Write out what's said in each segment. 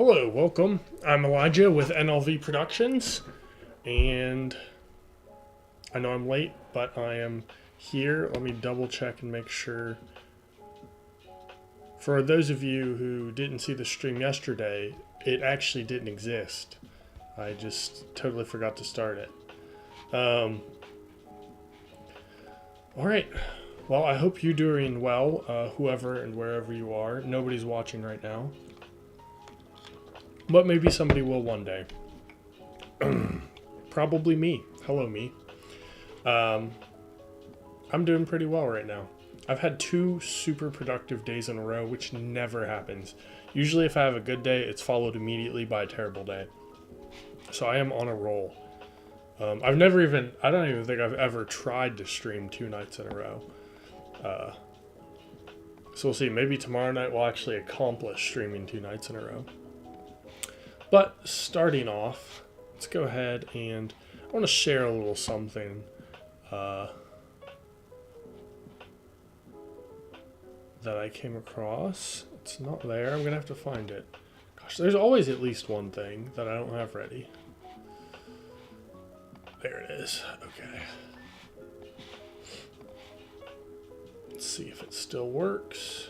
Hello, welcome. I'm Elijah with NLV Productions, and I know I'm late, but I am here. Let me double check and make sure. For those of you who didn't see the stream yesterday, it actually didn't exist. I just totally forgot to start it. Alright, well, I hope you're doing well, whoever and wherever you are. Nobody's watching right now. But maybe somebody will one day. Probably me. Hello, me. I'm doing pretty well right now. I've had 2 super productive days in a row, which never happens. Usually if I have a good day, it's followed immediately by a terrible day. So I am on a roll. I don't even think I've ever tried to stream 2 nights in a row. So we'll see. Maybe tomorrow night we'll actually accomplish streaming 2 nights in a row. But starting off, let's go ahead and I want to share a little something that I came across. It's not there. I'm going to have to find it. Gosh, there's always at least one thing that I don't have ready. There it is. Okay. Let's see if it still works.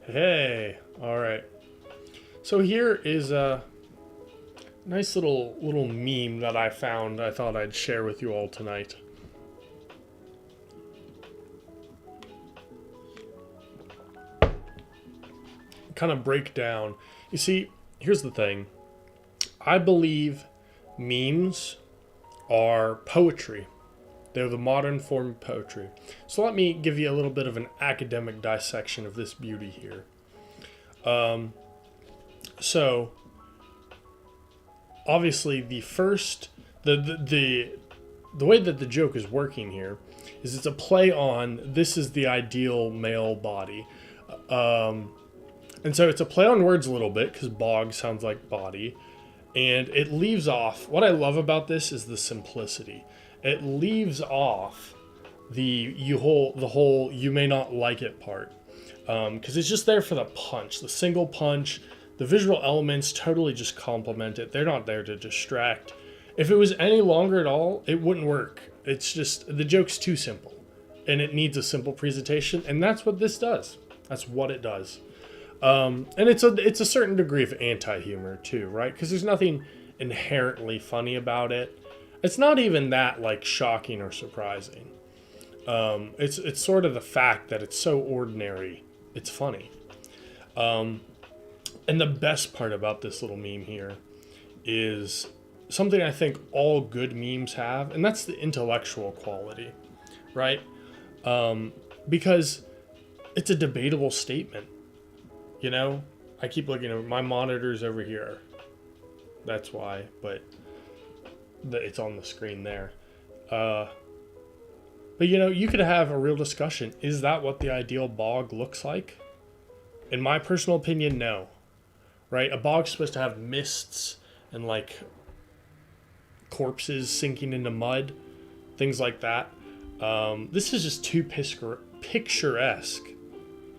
Hey, all right. So here is a nice little meme that I found. I thought I'd share with you all tonight. Kind of break down. You see, here's the thing. I believe memes are poetry. They're the modern form of poetry. So let me give you a little bit of an academic dissection of this beauty here. So obviously the way that the joke is working here is it's a play on this is the ideal male body. And so it's a play on words a little bit because bog sounds like body. And it leaves off, what I love about this is the simplicity. It leaves off the whole you may not like it part. Because it's just there for the punch, the single punch. The visual elements totally just complement it. They're not there to distract. If it was any longer at all, it wouldn't work. It's just, the joke's too simple. And it needs a simple presentation. And that's what this does. That's what it does. And it's a certain degree of anti-humor too, right? Because there's nothing inherently funny about it. It's not even that like shocking or surprising. It's sort of the fact that it's so ordinary. It's funny. And the best part about this little meme here is something I think all good memes have, and that's the intellectual quality, right? Because it's a debatable statement. You know, I keep looking at my monitors over here. That's why, but it's on the screen there. But you know, you could have a real discussion. Is that what the ideal bog looks like? In my personal opinion, no. Right? A bog's supposed to have mists and like corpses sinking into mud, things like that. This is just too picturesque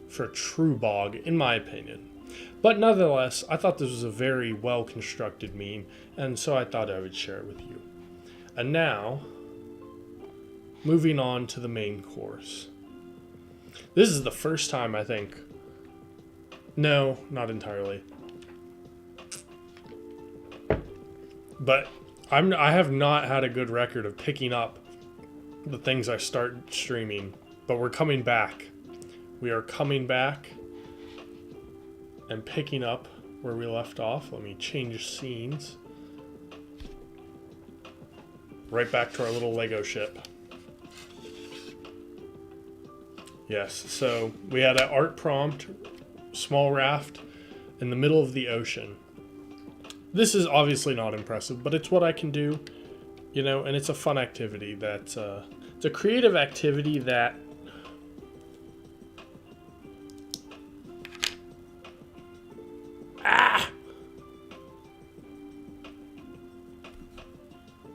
for a true bog, in my opinion. But nonetheless, I thought this was a very well-constructed meme, and so I thought I would share it with you. And now, moving on to the main course. This is the first time, I think. No, not entirely. But I have not had a good record of picking up the things I start streaming, but we're coming back. We are coming back and picking up where we left off. Let me change scenes. Right back to our little Lego ship. Yes, so we had an art prompt, small raft in the middle of the ocean. This is obviously not impressive, but it's what I can do, you know, and it's a fun activity it's a creative activity that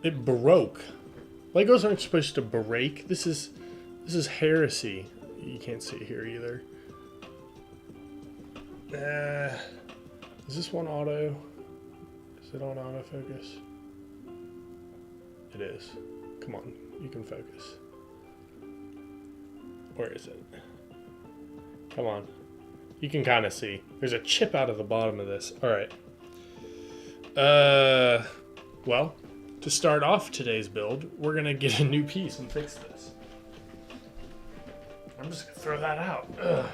it broke. Legos aren't supposed to break. This is heresy. You can't see it here either. Is this one auto? Is it on autofocus? It is. Come on, you can focus. Where is it? Come on. You can kind of see. There's a chip out of the bottom of this. All right. Well, to start off today's build, we're going to get a new piece and fix this. I'm just going to throw that out. Ugh.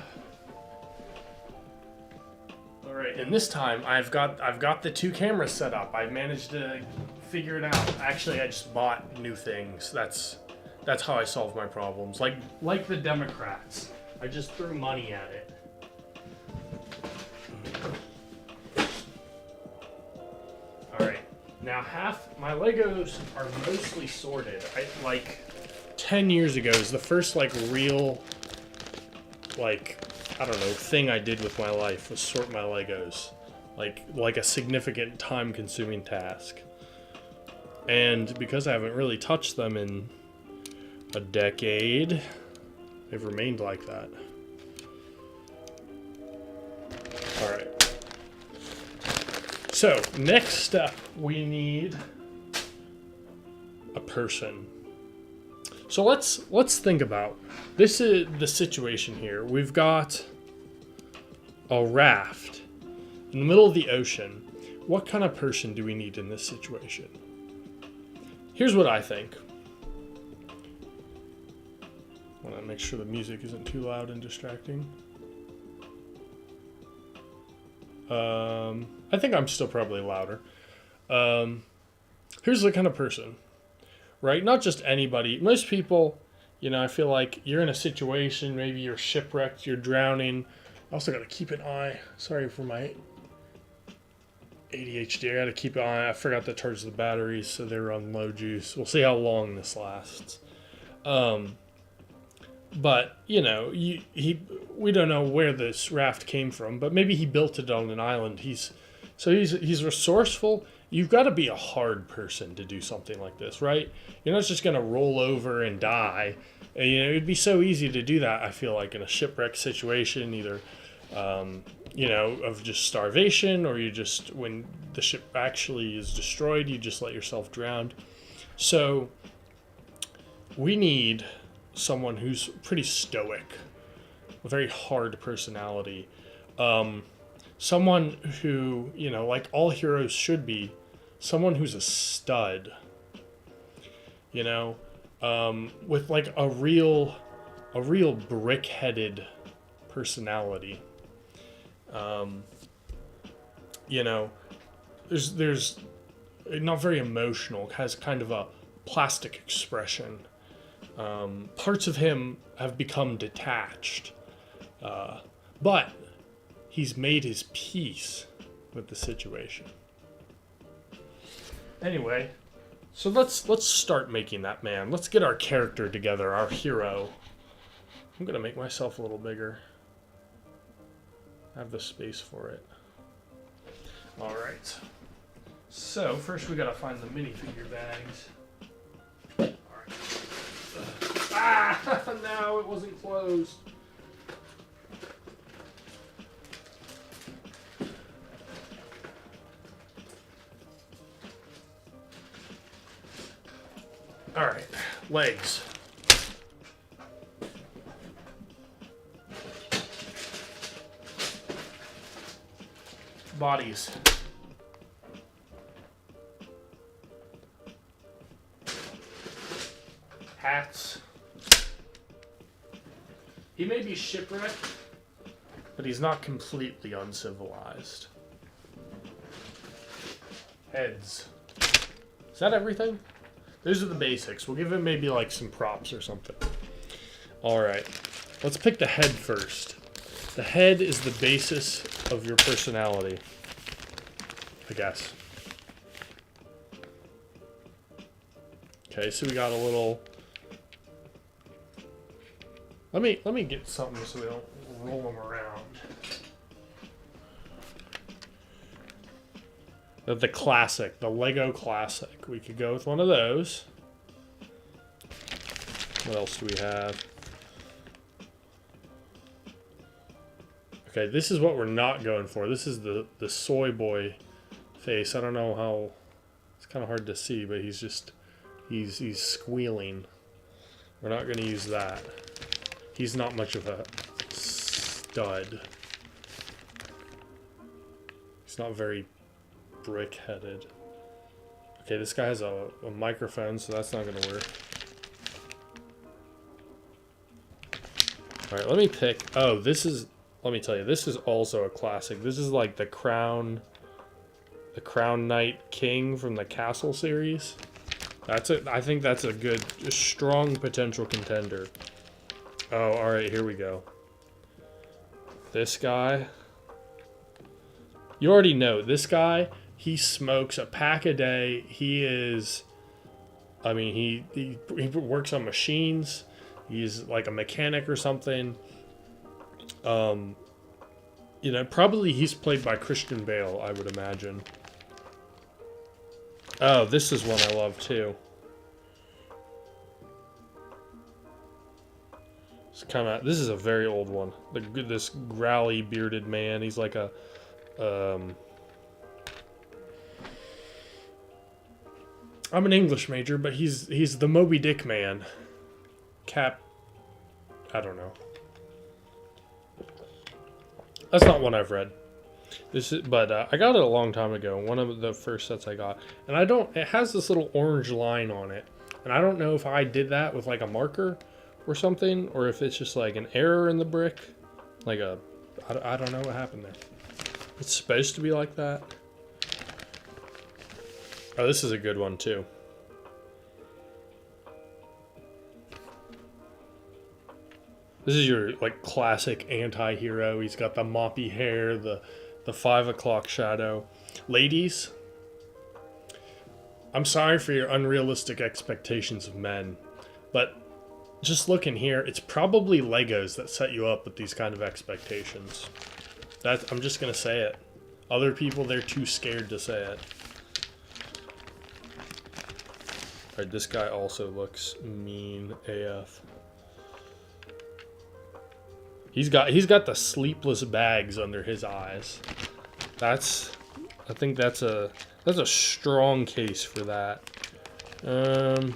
All right, and this time I've got the 2 cameras set up. I managed to figure it out. Actually, I just bought new things. That's how I solve my problems. Like the Democrats. I just threw money at it. All right. Now my Legos are mostly sorted. Like 10 years ago is the first real I don't know, thing I did with my life was sort my Legos. Like a significant time-consuming task. And because I haven't really touched them in a decade, they've remained like that. Alright. So, next step, we need a person. So let's think about, this is the situation here. We've got a raft in the middle of the ocean. What kind of person do we need in this situation? Here's what I think. I want to make sure the music isn't too loud and distracting. I think I'm still probably louder. Here's the kind of person. Right? Not just anybody. Most people, I feel like you're in a situation, maybe you're shipwrecked, you're drowning. I also got to keep an eye. Sorry for my ADHD. I got to keep an eye. I forgot to charge the batteries, so they were on low juice. We'll see how long this lasts. But, we don't know where this raft came from, but maybe he built it on an island. He's resourceful. You've got to be a hard person to do something like this, right? You're not just going to roll over and die. And, it'd be so easy to do that, I feel like, in a shipwreck situation, either, of just starvation, or you just, when the ship actually is destroyed, you just let yourself drown. So we need someone who's pretty stoic, a very hard personality. Someone who, like all heroes should be, someone who's a stud, with a real brick-headed personality. There's not very emotional, has kind of a plastic expression. Parts of him have become detached, but he's made his peace with the situation. Anyway, so let's start making that man. Let's get our character together, our hero. I'm gonna make myself a little bigger. I have the space for it. All right. So first we gotta find the minifigure bags. All right. Ah, no, it wasn't closed. All right, legs. Bodies. Hats. He may be shipwrecked, but he's not completely uncivilized. Heads. Is that everything? Those are the basics. We'll give him maybe some props or something. All right. Let's pick the head first. The head is the basis of your personality, I guess. Okay, so we got a little... Let me get something so we don't roll them around. The classic, the Lego classic. We could go with one of those. What else do we have? Okay, this is what we're not going for. This is the soy boy face. I don't know how... It's kind of hard to see, but he's just... He's squealing. We're not going to use that. He's not much of a stud. He's not very brick-headed. Okay, this guy has a microphone, so that's not going to work. Alright, let me pick... Oh, this is... Let me tell you, this is also a classic. This is like the Crown Knight King from the Castle series. That's it. I think that's a good, strong potential contender. Oh, alright, here we go. This guy. You already know, this guy, he smokes a pack a day. He is... I mean, he works on machines. He's like a mechanic or something. You know, probably he's played by Christian Bale, I would imagine. Oh, this is one I love too. This is a very old one. This growly bearded man. He's like a, I'm an English major, but he's the Moby Dick man. I don't know. That's not one I've read. But I got it a long time ago. One of the first sets I got, and it has this little orange line on it, and I don't know if I did that with like a marker or something, or if it's just like an error in the brick, I don't know what happened there. It's supposed to be like that. Oh, this is a good one too. This is your like classic anti-hero. He's got the moppy hair, the 5 o'clock shadow. Ladies, I'm sorry for your unrealistic expectations of men, but just look in here. It's probably Legos that set you up with these kind of expectations. I'm just gonna say it. Other people, they're too scared to say it. Alright, this guy also looks mean AF. He's got the sleepless bags under his eyes. I think that's a strong case for that. There's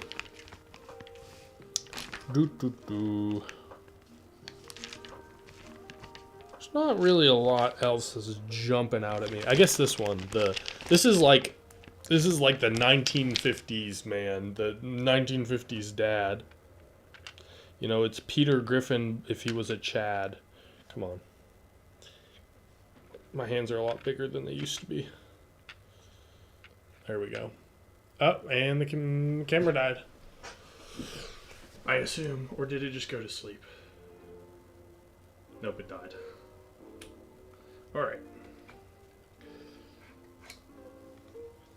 not really a lot else that's jumping out at me. I guess this one. This is like the 1950s man, the 1950s dad. You know, it's Peter Griffin if he was a Chad. Come on. My hands are a lot bigger than they used to be. There we go. Oh, and the camera died. I assume. Or did it just go to sleep? Nope, it died. Alright.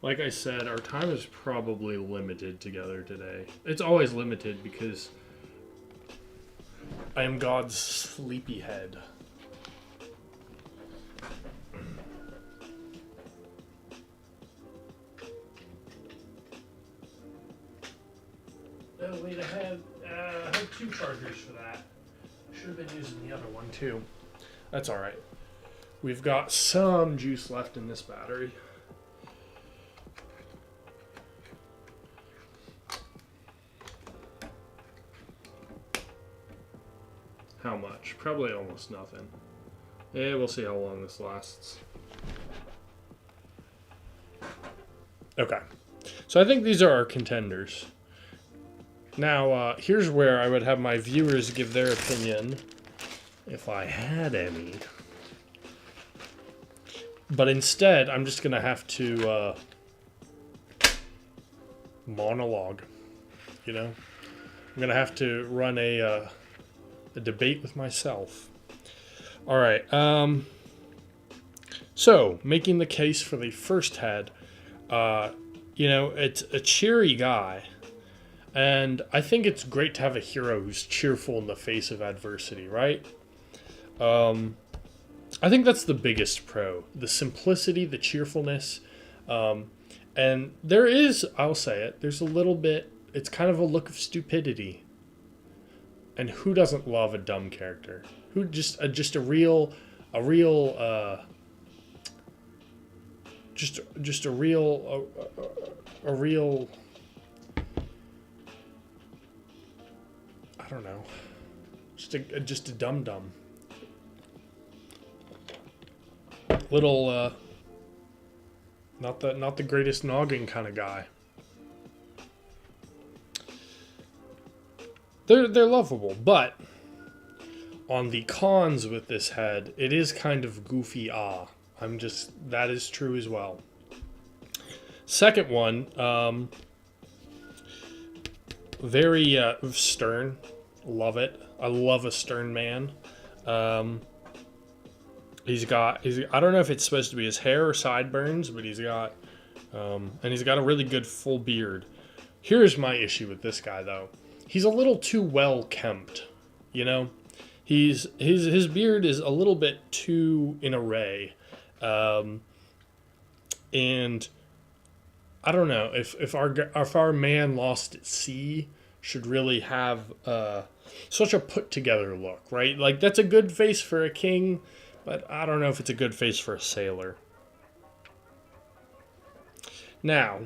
Like I said, our time is probably limited together today. It's always limited because I am God's sleepyhead. Oh, wait, I had 2 chargers for that. Should have been using the other one too. That's alright. We've got some juice left in this battery. How much? Probably almost nothing. Yeah, we'll see how long this lasts. Okay. So I think these are our contenders. Now, here's where I would have my viewers give their opinion, if I had any. But instead, I'm just going to have to monologue, you know? I'm going to have to run a debate with myself. All right. So, making the case for the first head, you know, it's a cheery guy. And I think it's great to have a hero who's cheerful in the face of adversity, right? I think that's the biggest pro. The simplicity, the cheerfulness. And there is, I'll say it, there's a little bit, it's kind of a look of stupidity. And who doesn't love a dumb character? Who just a real a real just a real a real, I don't know, just a dum dum. Little not the greatest noggin kind of guy. They're lovable, but on the cons with this head, it is kind of goofy. That is true as well. Second one, very stern. Love it. I love a stern man. He's got I don't know if it's supposed to be his hair or sideburns, but he's got and he's got a really good full beard. Here's my issue with this guy though. He's a little too well kempt, you know? His beard is a little bit too in array. And I don't know if our man lost at sea should really have such a put together look, right? Like that's a good face for a king, but I don't know if it's a good face for a sailor. Now,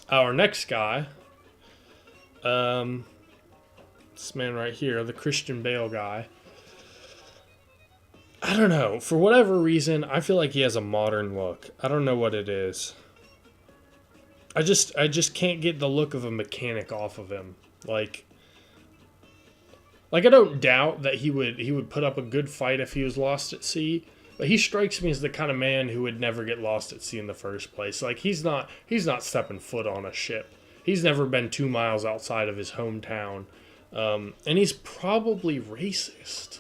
our next guy, this man right here, the Christian Bale guy. I don't know. For whatever reason, I feel like he has a modern look. I don't know what it is. I just can't get the look of a mechanic off of him. Like I don't doubt that he would put up a good fight if he was lost at sea, but he strikes me as the kind of man who would never get lost at sea in the first place. Like he's not stepping foot on a ship. He's never been 2 miles outside of his hometown. And he's probably racist.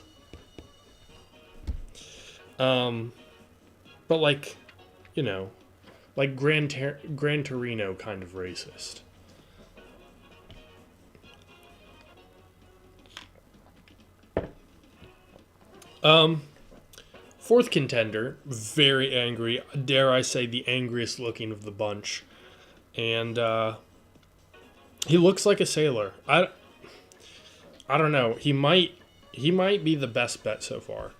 But like, you know, like Gran Torino kind of racist. Fourth contender, very angry. Dare I say the angriest looking of the bunch. And, he looks like a sailor. I don't know. He might be the best bet so far.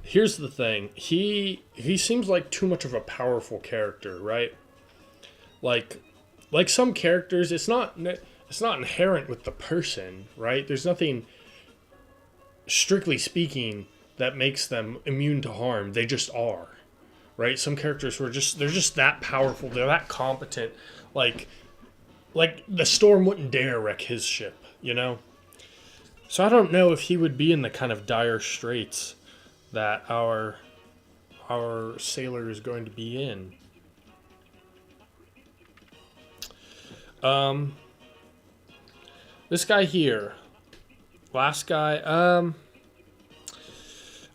Here's the thing. He seems like too much of a powerful character, right? Like some characters, it's not inherent with the person, right? There's nothing, strictly speaking, that makes them immune to harm. They just are, right? Some characters they're just that powerful. They're that competent. Like the storm wouldn't dare wreck his ship, you know? So I don't know if he would be in the kind of dire straits that our sailor is going to be in. This guy here, last guy,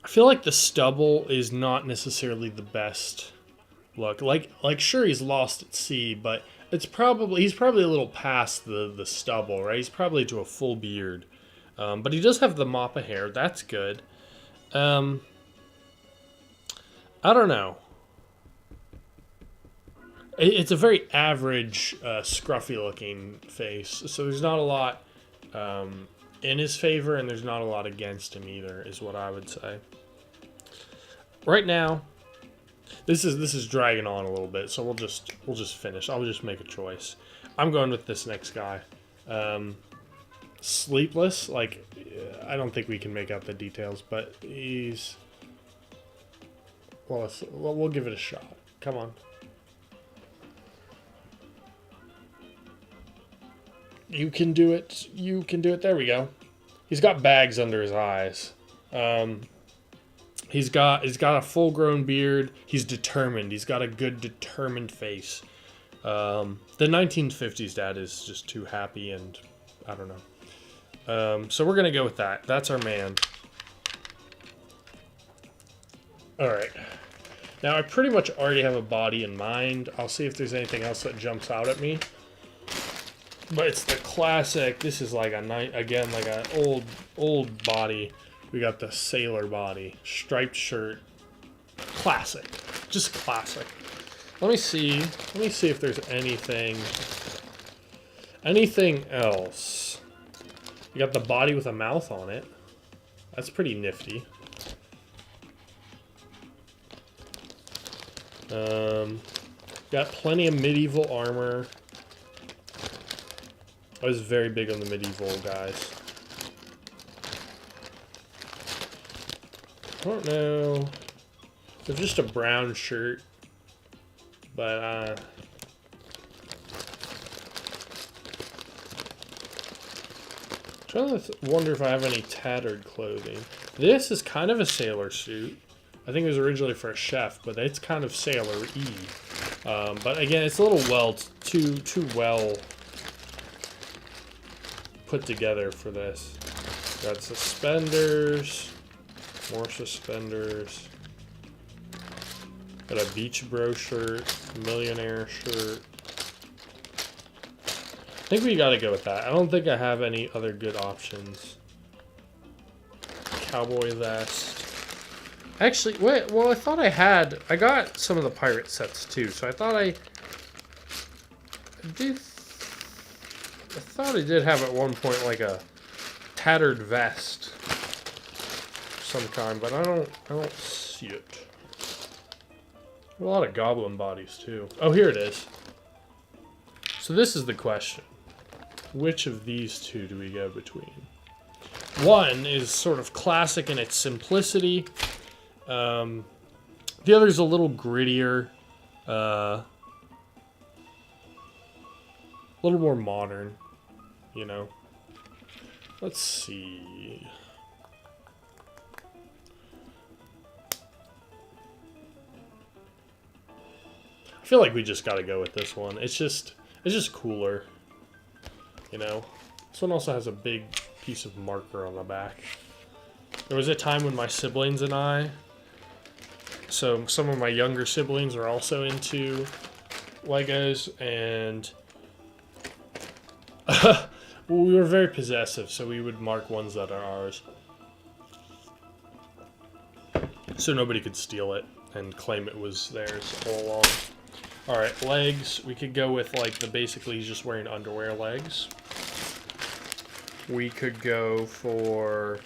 I feel like the stubble is not necessarily the best look. Like sure, he's lost at sea, but he's probably a little past the stubble, right? He's probably to a full beard. But he does have the mop of hair. That's good. I don't know. It's a very average, scruffy-looking face. So there's not a lot in his favor, and there's not a lot against him either, is what I would say. Right now, this is dragging on a little bit, so we'll just finish. I'll just make a choice. I'm going with this next guy. Sleepless, like, I don't think we can make out the details, but he's... Well, we'll give it a shot. Come on. You can do it. You can do it. There we go. He's got bags under his eyes. He's got a full-grown beard. He's determined. He's got a good, determined face. The 1950s dad is just too happy, and I don't know. So we're gonna go with that. That's our man. All right. Now I pretty much already have a body in mind. I'll see if there's anything else that jumps out at me. But it's the classic. This is like like an old body. We got the sailor body, striped shirt. Classic, just classic. Let me see if there's anything else. You got the body with a mouth on it. That's pretty nifty. Got plenty of medieval armor. I was very big on the medieval guys. I don't know. It's just a brown shirt, but trying to wonder if I have any tattered clothing. This is kind of a sailor suit. I think it was originally for a chef, but it's kind of sailor-y. But again, it's a little too well put together for this. Got suspenders, more suspenders. Got a beach bro shirt, millionaire shirt. I think we gotta go with that. I don't think I have any other good options. Cowboy vest. Actually, wait, well, I thought I got some of the pirate sets too, so I thought I did have at one point like a tattered vest of some kind, but I don't see it. A lot of goblin bodies too. Oh, here it is. So this is the question. Which of these two do we go between? One is sort of classic in its simplicity. The other is a little grittier. A little more modern, you know. Let's see. I feel like we just gotta go with this one. It's just cooler. You know, this one also has a big piece of marker on the back. There was a time when my siblings and I, so some of my younger siblings are also into Legos, and we were very possessive, so we would mark ones that are ours, so nobody could steal it and claim it was theirs all along. All right, legs. We could go with like the basically he's just wearing underwear legs. We could go for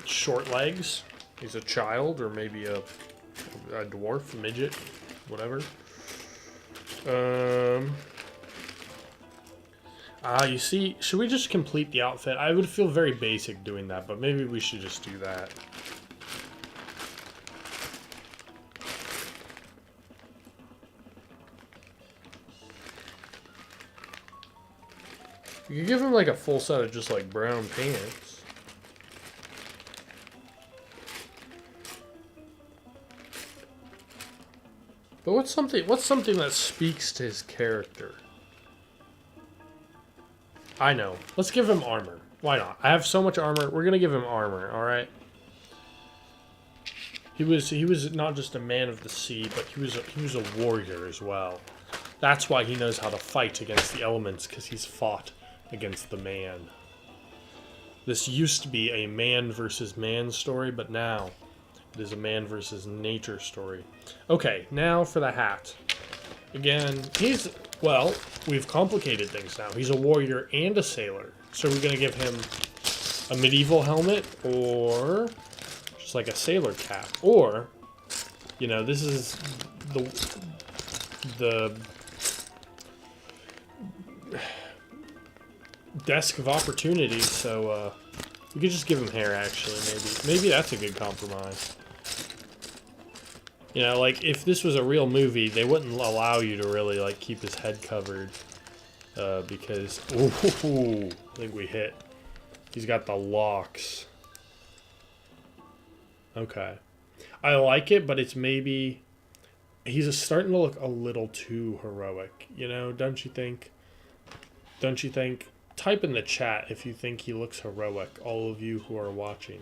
short legs. He's a child, or maybe a dwarf, a midget, whatever. You see, should we just complete the outfit? I would feel very basic doing that, but maybe we should just do that. You could give him like a full set of just like brown pants. But what's something that speaks to his character? I know. Let's give him armor. Why not? I have so much armor. We're gonna give him armor, alright? He was not just a man of the sea, but he was a warrior as well. That's why he knows how to fight against the elements, because he's fought against the man. This used to be a man versus man story, but now it is a man versus nature story. Okay, now for the hat. Again, well, we've complicated things now. He's a warrior and a sailor. So we're going to give him a medieval helmet, or just like a sailor cap. Or, you know, this is the desk of opportunity, so we could just give him hair, actually. Maybe that's a good compromise. You know, like if this was a real movie, they wouldn't allow you to really like keep his head covered, because ooh, I think we hit. He's got the locks. Okay, I like it, but it's maybe he's starting to look a little too heroic. You know, don't you think? Don't you think? Type in the chat if you think he looks heroic, all of you who are watching.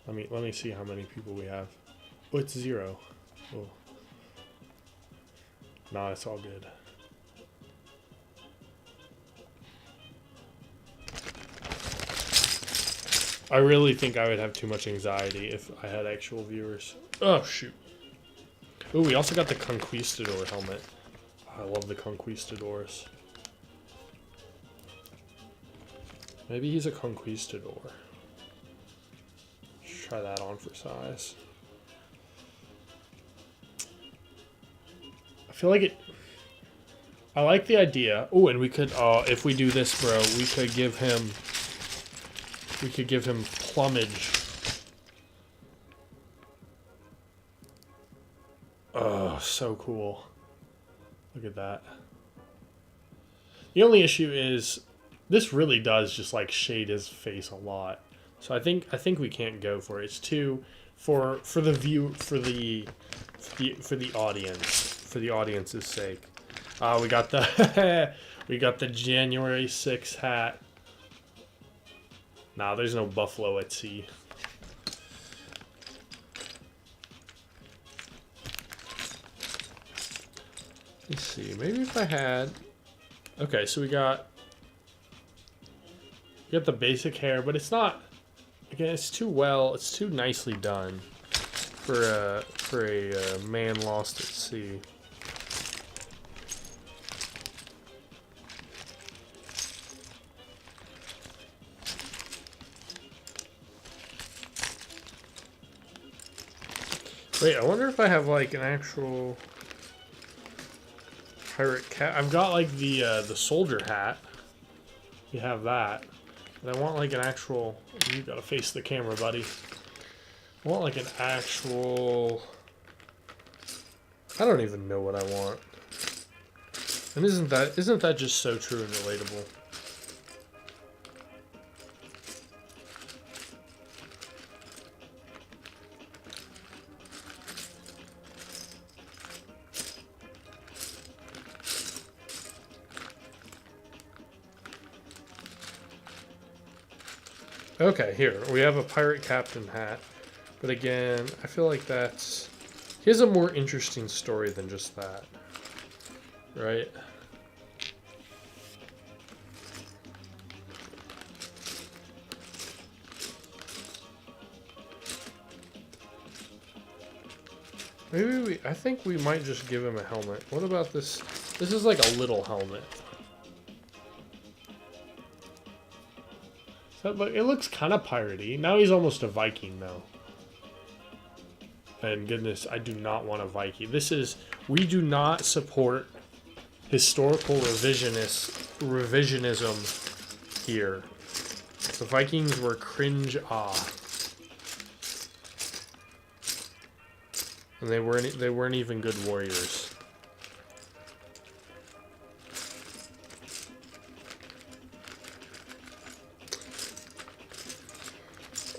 Let me see how many people we have. Oh, it's 0. Oh. Nah, it's all good. I really think I would have too much anxiety if I had actual viewers. Oh, shoot. Oh, we also got the Conquistador helmet. I love the Conquistadors. Maybe he's a Conquistador. Let's try that on for size. feel like it. I like the idea. Oh, and we could, if we do this, bro, we could give him plumage. Oh, so cool. Look at that. The only issue is this really does just like shade his face a lot. So I think we can't go for it. It's too for the view for the audience, for the audience's sake. We got the we got the January 6th hat. Nah, there's no buffalo at sea. Let's see. Maybe if I had. Okay, so we got the basic hair, but it's not. Again, it's too nicely done for a man lost at sea. Wait, I wonder if I have like an actual pirate cap. I've got like the soldier hat. You have that. But I want like an actual. You gotta face the camera, buddy. I want like an actual. I don't even know what I want. And isn't that just so true and relatable? Okay, here. We have a pirate captain hat. But again, I feel like that's... He has a more interesting story than just that. Right? Maybe I think we might just give him a helmet. What about this? This is like a little helmet. So, but it looks kind of piratey. Now he's almost a Viking, though. And goodness, I do not want a Viking. We do not support historical revisionism here. The Vikings were cringe and they weren't even good warriors.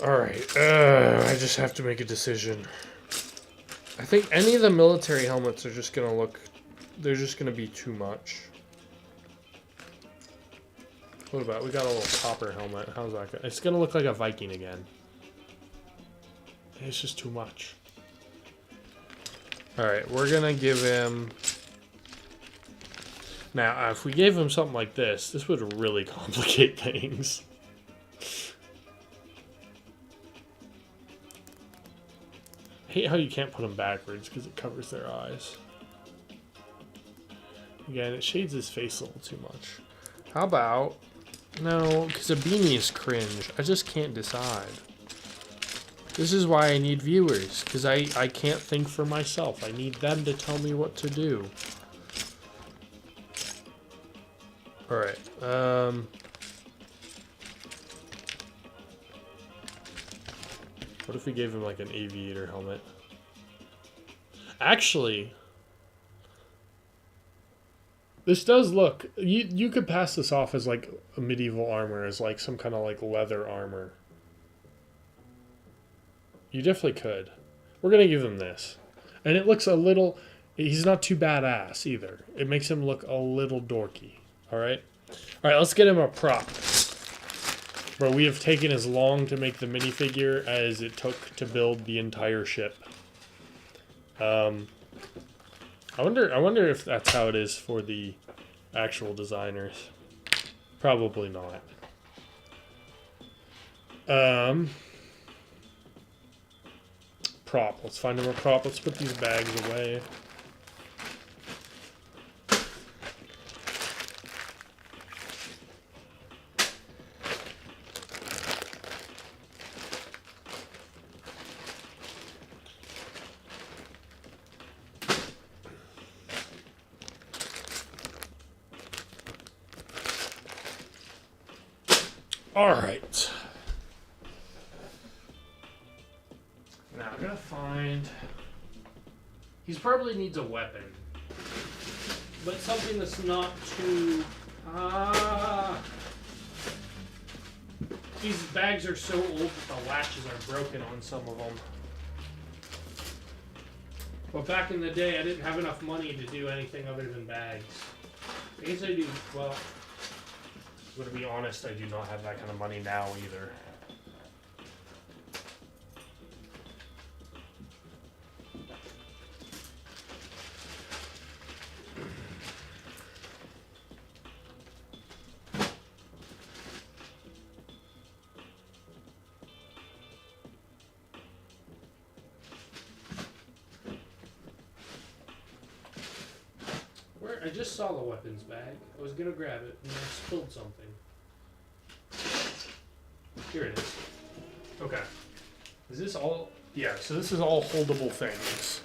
Alright, I just have to make a decision. I think any of the military helmets are just gonna look... They're just gonna be too much. What about... We got a little copper helmet. How's that going? It's gonna look like a Viking again. It's just too much. Alright, we're gonna give him... Now, if we gave him something like this, this would really complicate things. I hate how you can't put them backwards because it covers their eyes. Again, it shades his face a little too much. How about... No, because a beanie is cringe. I just can't decide. This is why I need viewers, because I can't think for myself. I need them to tell me what to do. Alright, what if we gave him like an aviator helmet? Actually, this does look... You could pass this off as like a medieval armor, as like some kind of like leather armor. You definitely could. We're going to give him this. And it looks a little... He's not too badass either. It makes him look a little dorky. Alright? Alright, let's get him a prop. Bro, we have taken as long to make the minifigure as it took to build the entire ship. I wonder if that's how it is for the actual designers. Probably not. Prop. Let's find him a prop. Let's put these bags away. All right. Now I'm gonna find. He probably needs a weapon, but something that's not too. These bags are so old that the latches are broken on some of them. But back in the day, I didn't have enough money to do anything other than bags. I guess I do. Well, but to be honest, I do not have that kind of money now either. I just saw the weapons bag. I was gonna grab it and I spilled something. Here it is. Okay. Is this all? Yeah, so this is all holdable things.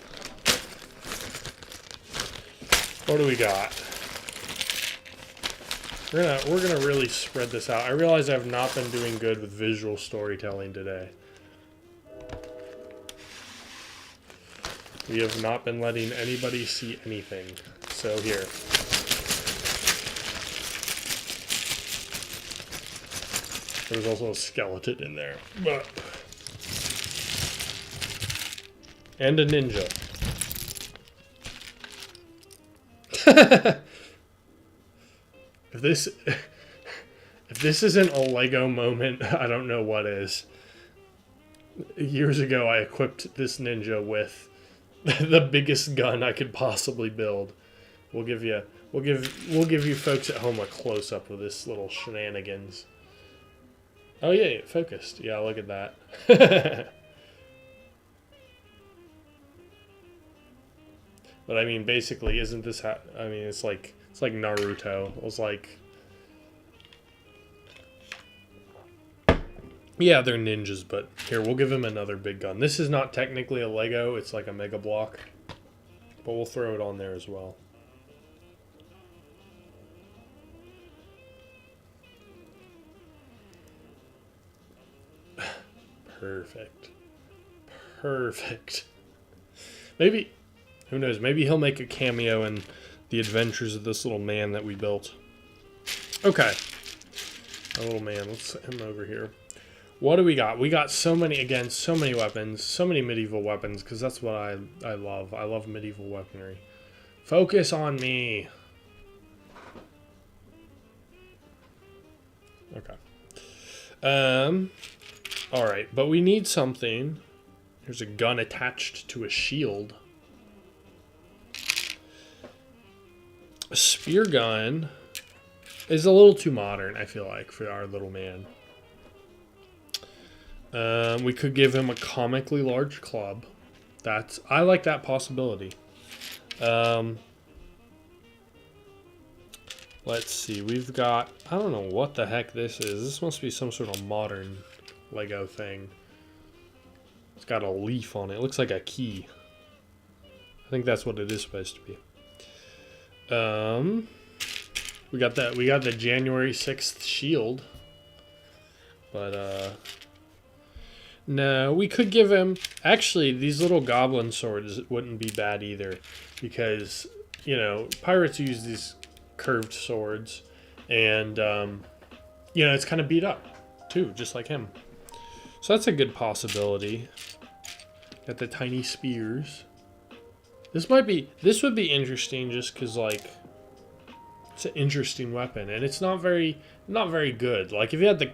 What do we got? We're gonna really spread this out. I realize I've not been doing good with visual storytelling today. We have not been letting anybody see anything. So here. There's also a skeleton in there. And a ninja. If this isn't a Lego moment, I don't know what is. Years ago I equipped this ninja with the biggest gun I could possibly build. We'll give you folks at home a close up of this little shenanigans. Oh yeah, it focused. Yeah, look at that. But I mean, basically, isn't this? I mean, it's like Naruto. It was like, yeah, they're ninjas, but here we'll give him another big gun. This is not technically a Lego; it's like a Mega Block, but we'll throw it on there as well. Perfect. Perfect. Maybe, who knows, maybe he'll make a cameo in the adventures of this little man that we built. Okay. A little man, let's set him over here. What do we got? We got so many, again, so many weapons, so many medieval weapons, because that's what I love. I love medieval weaponry. Focus on me. Okay. Alright, but we need something. There's a gun attached to a shield. A spear gun is a little too modern, I feel like, for our little man. We could give him a comically large club. I like that possibility. Let's see, we've got, I don't know what the heck this is. This must be some sort of modern Lego thing. It's got a leaf on it. It looks like a key. I think that's what it is supposed to be. We got the January 6th shield. But no, we could give him, actually these little goblin swords wouldn't be bad either, because, you know, pirates use these curved swords, and you know, it's kind of beat up too, just like him. So that's a good possibility. Got the tiny spears. This would be interesting just because, like, it's an interesting weapon, and it's not very good. Like, if you had the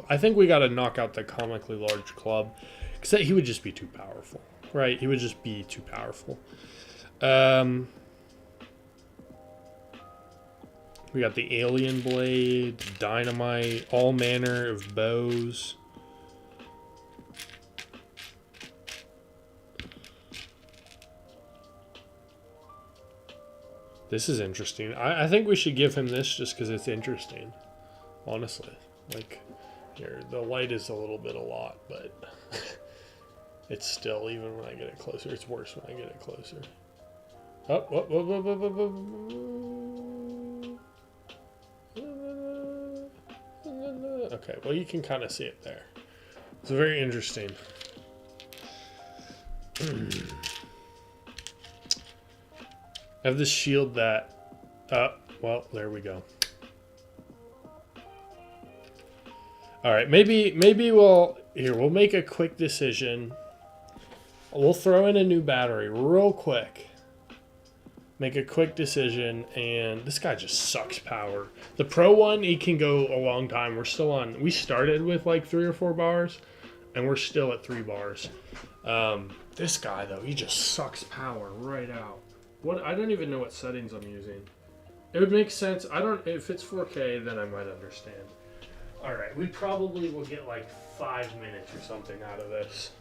I think we got to knock out the comically large club, because he would just be too powerful, right? He would just be too powerful. We got the alien blade, dynamite, all manner of bows. This is interesting. I think we should give him this just because it's interesting. Honestly. Like, here, the light is a little bit a lot, but it's still, even when I get it closer, it's worse when I get it closer. Oh, whoop, whoop, whoop, whoop, whoop, whoop. Okay, well, you can kind of see it there. It's very interesting. I have this shield that... well, there we go. Alright, maybe we'll... Here, we'll make a quick decision. We'll throw in a new battery real quick. Make a quick decision, and this guy just sucks power. The Pro one, he can go a long time. We're still on... We started with like 3 or 4 bars, and we're still at 3 bars. This guy, though, he just sucks power right out. I don't even know what settings I'm using. It would make sense. If it's 4K, then I might understand. All right, we probably will get like 5 minutes or something out of this.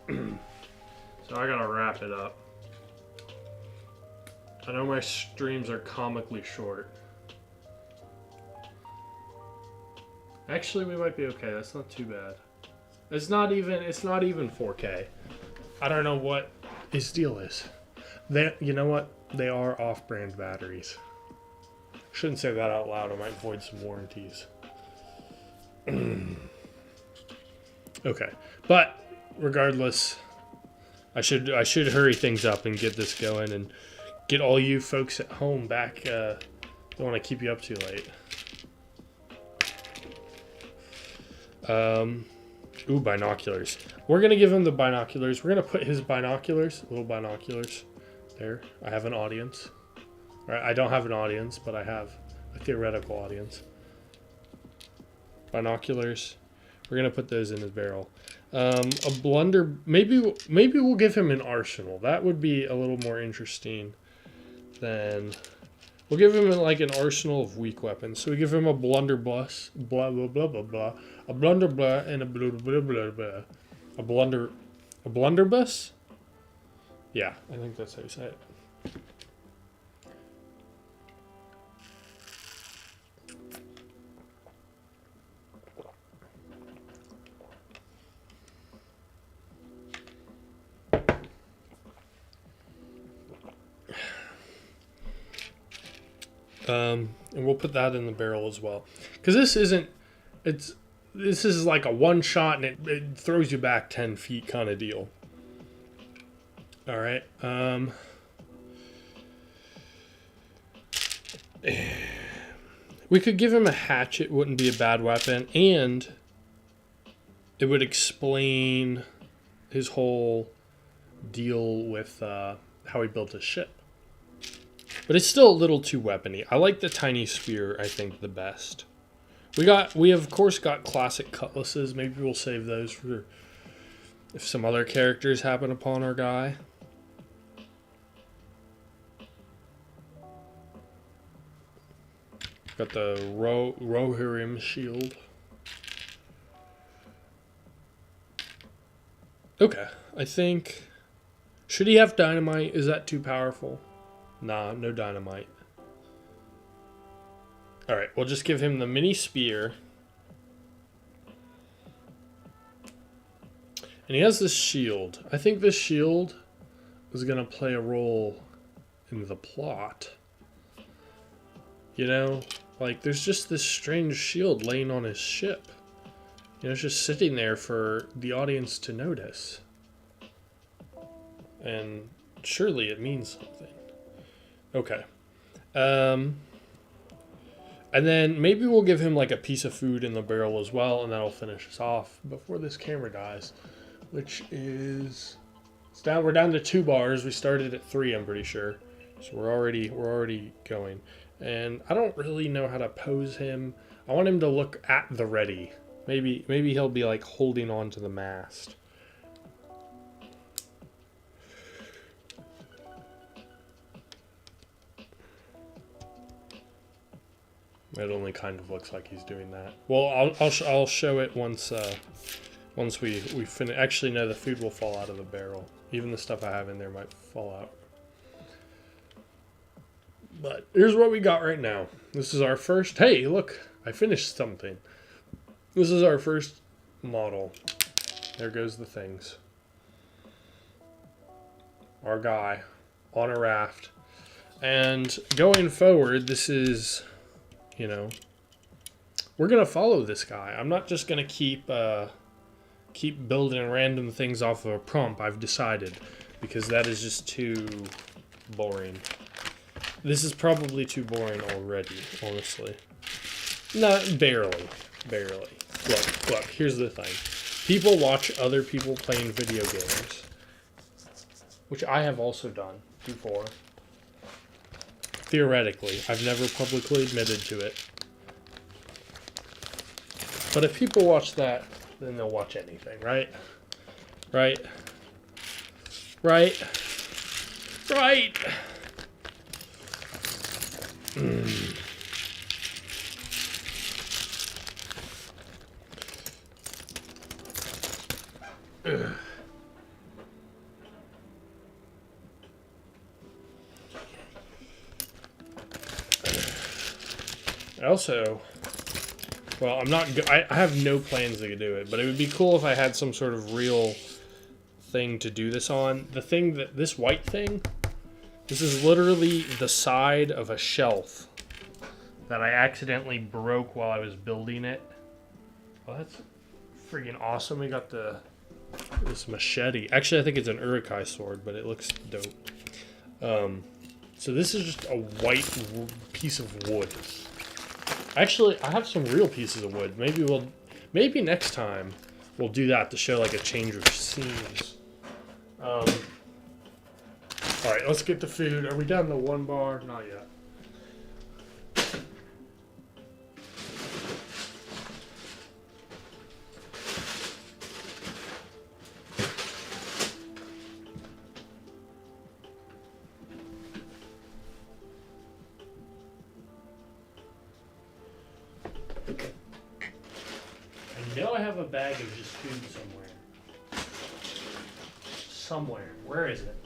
So I gotta wrap it up. I know my streams are comically short. Actually, we might be okay. That's not too bad. It's not even 4K. I don't know what his deal is. You know what? They are off-brand batteries. Shouldn't say that out loud. I might void some warranties. Okay, but regardless, I should hurry things up and get this going and get all you folks at home back. Don't want to keep you up too late. Ooh, binoculars. We're gonna give him the binoculars. We're gonna put his binoculars, little binoculars, there. I have an audience. All right, I don't have an audience, but I have a theoretical audience. Binoculars. We're gonna put those in his barrel. A blunder. Maybe we'll give him an arsenal. That would be a little more interesting than. We'll give him like an arsenal of weak weapons. So we give him a blunderbuss, blah blah blah blah blah, a blunderbuss, and a blah blah blah blah. A blunderbuss. Yeah, I think that's how you say it. And we'll put that in the barrel as well, because this is like a one shot and it throws you back 10 feet kind of deal. All right. We could give him a hatchet. Wouldn't be a bad weapon, and it would explain his whole deal with how he built his ship. But it's still a little too weapony. I like the tiny spear, I think, the best. We have of course got classic cutlasses. Maybe we'll save those for if some other characters happen upon our guy. Got the Rohirrim shield. Okay, I think... Should he have dynamite? Is that too powerful? Nah, no dynamite. Alright, we'll just give him the mini spear. And he has this shield. I think this shield is going to play a role in the plot. You know, like there's just this strange shield laying on his ship. You know, it's just sitting there for the audience to notice. And surely it means something. Okay. And then maybe we'll give him like a piece of food in the barrel as well, and that'll finish us off before this camera dies, which is we're down to 2 bars. We started at 3, I'm pretty sure. So we're already going. And I don't really know how to pose him. I want him to look at the ready. Maybe he'll be like holding on to the mast. It only kind of looks like he's doing that. Well, I'll show it once we finish. Actually, no, the food will fall out of the barrel. Even the stuff I have in there might fall out. But here's what we got right now. This is our first. Hey, look, I finished something. This is our first model. There goes the things. Our guy on a raft. And going forward, this is, you know, we're gonna follow this guy. I'm not just gonna keep building random things off of a prompt. I've decided, because that is just too boring. This is probably too boring already, honestly. Not barely. Look. Here's the thing. People watch other people playing video games, which I have also done before. Theoretically, I've never publicly admitted to it. But if people watch that, then they'll watch anything, right? Right? Also, well, I have no plans to do it, but it would be cool if I had some sort of real thing to do this on. This white thing, this is literally the side of a shelf that I accidentally broke while I was building it. Well, that's freaking awesome. We got this machete. Actually, I think it's an urukai sword, but it looks dope. So this is just a white piece of wood. Actually, I have some real pieces of wood. Maybe next time we'll do that to show like a change of scenes. All right, let's get the food. Are we down to 1 bar? Not yet. I know I have a bag of just food somewhere. Where is it?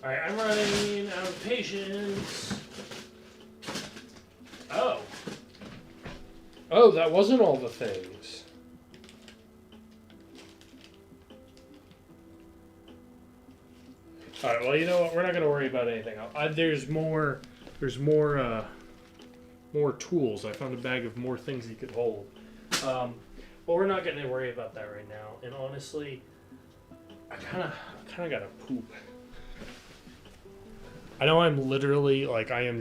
Alright, I'm running out of patience. Oh, that wasn't all the things. Alright, well, you know what? We're not going to worry about anything else. There's more tools. I found a bag of more things you could hold. But we're not going to worry about that right now. And honestly, I kind of got to poop. I know I'm literally, like, I am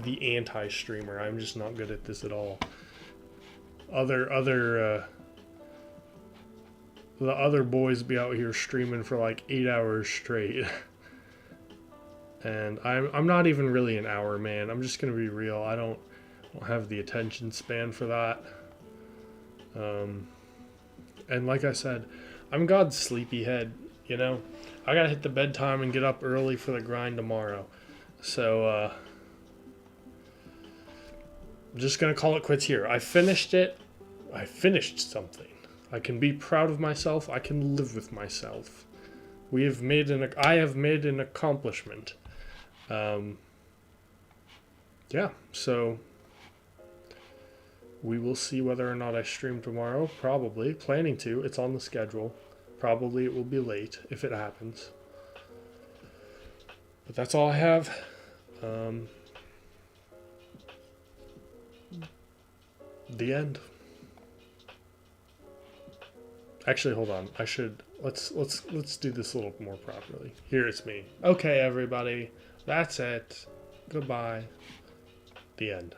the anti-streamer. I'm just not good at this at all. The other boys be out here streaming for like 8 hours straight. And I'm not even really an hour man. I'm just gonna be real. I don't have the attention span for that. And like I said, I'm God's sleepyhead, you know? I gotta hit the bedtime and get up early for the grind tomorrow. So, I'm just gonna call it quits here. I finished it. I finished something. I can be proud of myself. I can live with myself. I have made an accomplishment. Yeah, so we will see whether or not I stream tomorrow. Probably. Planning to. It's on the schedule. Probably it will be late if it happens. But that's all I have. The end. Actually, hold on. Let's do this a little more properly. Here it's me. Okay, everybody. That's it. Goodbye. The end.